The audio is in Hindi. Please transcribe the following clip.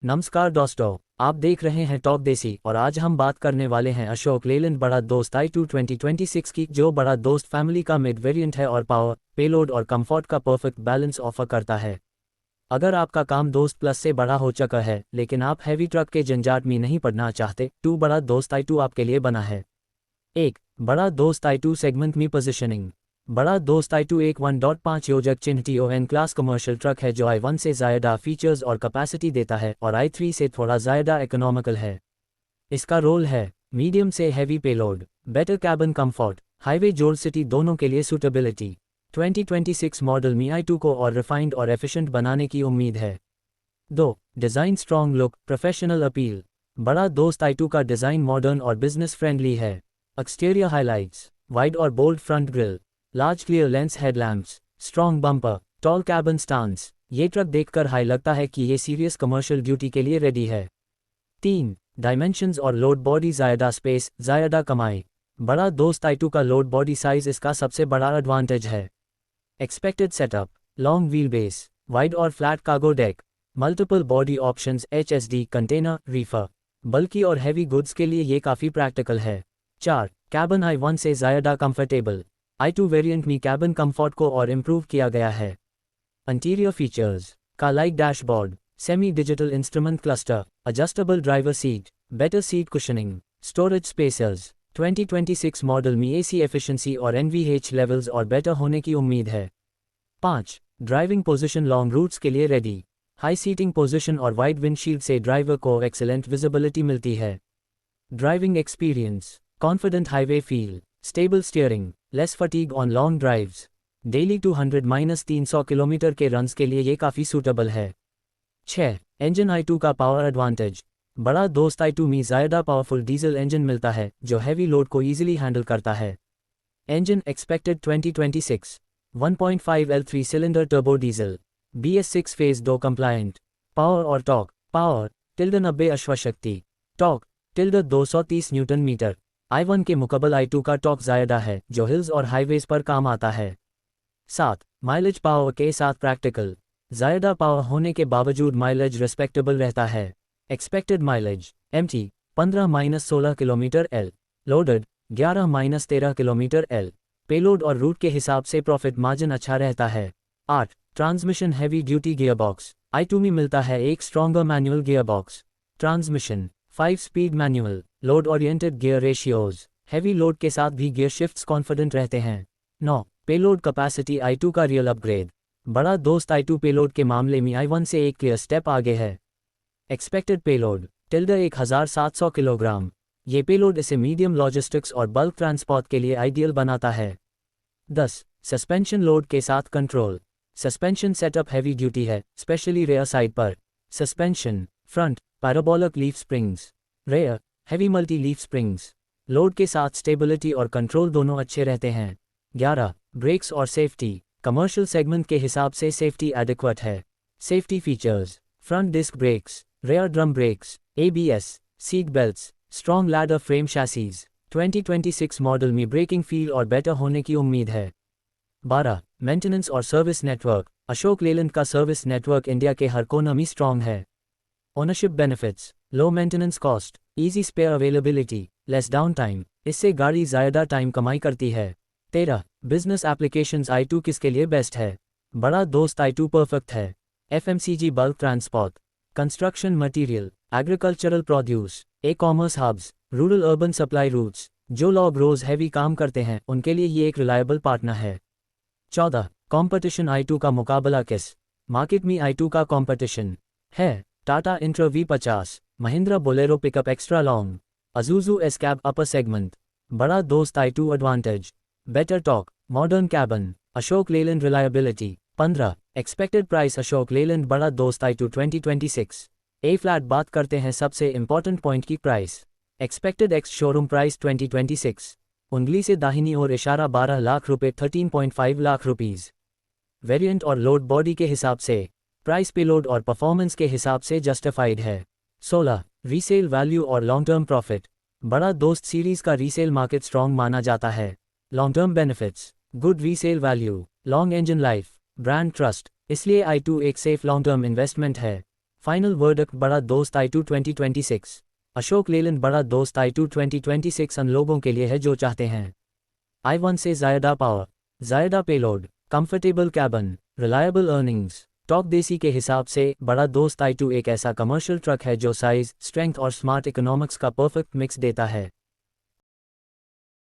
नमस्कार दोस्तों, आप देख रहे हैं टॉप देसी और आज हम बात करने वाले हैं अशोक लेलैंड बड़ा दोस्त i2 2026 की, जो बड़ा दोस्त फैमिली का मिड वेरिएंट है और पावर, पेलोड और कंफर्ट का परफेक्ट बैलेंस ऑफर करता है। अगर आपका काम दोस्त प्लस से बड़ा हो चुका है लेकिन आप हैवी ट्रक के झंझाट में नहीं पड़ना चाहते, तो बड़ा दोस्त i2 आपके लिए बना है। एक बड़ा दोस्त i2 सेगमेंट में पोजिशनिंग। बड़ा दोस्त i2 एक 1.5 योजक चिन्ह TON क्लास कमर्शियल ट्रक है जो i1 से ज़्यादा फीचर्स और कैपेसिटी देता है और i3 से थोड़ा ज़्यादा इकोनॉमिकल है। इसका रोल है मीडियम से heavy payload, better cabin comfort, highway जोड़ सिटी दोनों के लिए सूटेबिलिटी। 2026 मॉडल में i2 को और रिफाइंड और एफिशिएंट बनाने की उम्मीद है। 2 design strong look, professional appeal. Bada Dost i2 का डिज़ाइन मॉडर्न और बिजनेस फ्रेंडली है। एक्सटीरियर हाइलाइट्स, वाइड और bold front grille, large clear lens headlamps, strong bumper, tall cabin stance. ये ट्रक देखकर हाई लगता है कि ये सीरियस कमर्शियल ड्यूटी के लिए रेडी है। 3 डायमेंशंस और लोड बॉडी, ज़्यादा स्पेस ज़्यादा कमाई। बड़ा दोस्त i2 का लोड बॉडी साइज इसका सबसे बड़ा एडवांटेज है। Expected setup, long wheel base, wide और flat cargo deck, multiple body options, HSD container, reefer. बल्कि और हैवी गुड्स के लिए ये काफ़ी प्रैक्टिकल है। 4 कैबिन i1 से ज़्यादा कंफर्टेबल। i2 वेरिएंट में कैबिन कंफर्ट को और इम्प्रूव किया गया है। इंटीरियर फीचर्स, का light dashboard, semi digital instrument cluster, adjustable driver seat, better seat cushioning, storage spacers. 2026 model में AC एफिशिएंसी और NVH लेवल्स और बेटर होने की उम्मीद है। 5 ड्राइविंग पोजीशन, लॉन्ग रूट्स के लिए रेडी। हाई सीटिंग पोजीशन और वाइड विंडशील्ड से ड्राइवर को एक्सेलेंट विजिबिलिटी मिलती है। Driving experience, confident highway feel, stable steering, less fatigue on long drives. Daily 200-300 kilometre के रन्स के लिए ये काफ़ी सूटेबल है। 6 इंजन i2 का पावर एडवांटेज। बड़ा दोस्त i2 में ज़्यादा पावरफुल डीजल इंजन मिलता है जो हैवी लोड को ईजिली हैंडल करता है। Engine expected 2026 1.5L 3 cylinder turbo diesel, BS6 phase 2 compliant. Power और टॉक, पावर ×90 अश्वशक्ति, टॉक ×230 न्यूटन मीटर। i1 के मुकाबले i2 का टॉक ज़्यादा है जो हिल्स और हाईवेज पर काम आता है। 7 माइलेज, पावर के साथ प्रैक्टिकल। ज़्यादा पावर होने के बावजूद माइलेज रिस्पेक्टेबल रहता है। Expected mileage MT 15-16 kilometre, L loaded 11-13 kilometre, L payload और रूट के हिसाब से प्रॉफिट मार्जिन अच्छा रहता है। 8 transmission, heavy duty gearbox. i2 में मिलता है एक stronger manual gearbox. Transmission 5 speed manual, load oriented gear ratios, heavy load के साथ भी गियर शिफ्ट्स कॉन्फिडेंट रहते हैं। 9 पेलोड कैपेसिटी, i2 का रियल अपग्रेड। बड़ा दोस्त i2 पेलोड के मामले में i1 से एक क्लियर स्टेप आगे है। Expected payload ×1700 kilogram. ये पेलोड इसे मीडियम लॉजिस्टिक्स और बल्क ट्रांसपोर्ट के लिए आइडियल बनाता है। 10 सस्पेंशन, लोड के साथ control. Suspension setup heavy duty है, स्पेशली रेयर साइड पर। Suspension front parabolic leaf springs, rear heavy multi leaf springs. Load के साथ स्टेबिलिटी और कंट्रोल दोनों अच्छे रहते हैं। 11 ब्रेक्स और सेफ्टी, कमर्शियल सेगमेंट के हिसाब से सेफ्टी एडिक्वेट है। Safety features, front disc brakes, rear drum brakes, ABS, seat belts, strong ladder frame chassis. 2026 model में ब्रेकिंग फील और बेटर होने की उम्मीद है। 12 मेंटेनेंस और सर्विस नेटवर्क। अशोक लेलैंड का सर्विस नेटवर्क इंडिया के हर कोने में स्ट्रॉन्ग है। Ownership benefits, low maintenance cost, easy spare availability, less down time. इससे गाड़ी ज़्यादा टाइम कमाई करती है। 13 बिजनेस एप्लीकेशंस, i2 किसके लिए बेस्ट है। बड़ा दोस्त i2 परफेक्ट है। FMCG, bulk transport, construction material, agricultural produce, e-commerce hubs, rural urban supply routes. जो लोग रोज हैवी काम करते हैं उनके लिए ये एक रिलायबल पार्टनर है। 14 कंपटीशन, i2 का मुकाबला किस। मार्केट में i2 का कंपटीशन है Tata Intra V50, Mahindra Bolero pickup extra long, Isuzu S Cab upper segment. Bada Dost i2 advantage, better torque, modern cabin, Ashok Leyland reliability. 15 expected price, Ashok Leyland Bada Dost i2 2026 ए फ्लैट। बात करते हैं सबसे इंपॉर्टेंट पॉइंट की, price. Expected ex showroom price 2026, उंगली से दाहिनी ओर इशारा 12 लाख रुपए, 13.5 लाख रुपीज़। वेरिएंट और लोड बॉडी के हिसाब से प्राइस, पेलोड और परफॉर्मेंस के हिसाब से जस्टिफाइड है। 16 रीसेल वैल्यू और लॉन्ग टर्म प्रॉफिट। बड़ा दोस्त सीरीज का रीसेल मार्केट स्ट्रॉन्ग माना जाता है। Long term benefits, good resale value, long engine life, brand trust. इसलिए i2 एक सेफ लॉन्ग टर्म इन्वेस्टमेंट है। फाइनल वर्डिक्ट बड़ा Dost i2 2026। Ashok Leyland Bada Dost i2 2026 उन लोगों के लिए है जो चाहते हैं i1 से ज़्यादा पावर, ज़्यादा payload, comfortable cabin, reliable earnings. Top देसी के हिसाब से बड़ा दोस्त i2 एक ऐसा कमर्शियल ट्रक है जो साइज, स्ट्रेंथ और स्मार्ट इकोनॉमिक्स का परफेक्ट मिक्स देता है।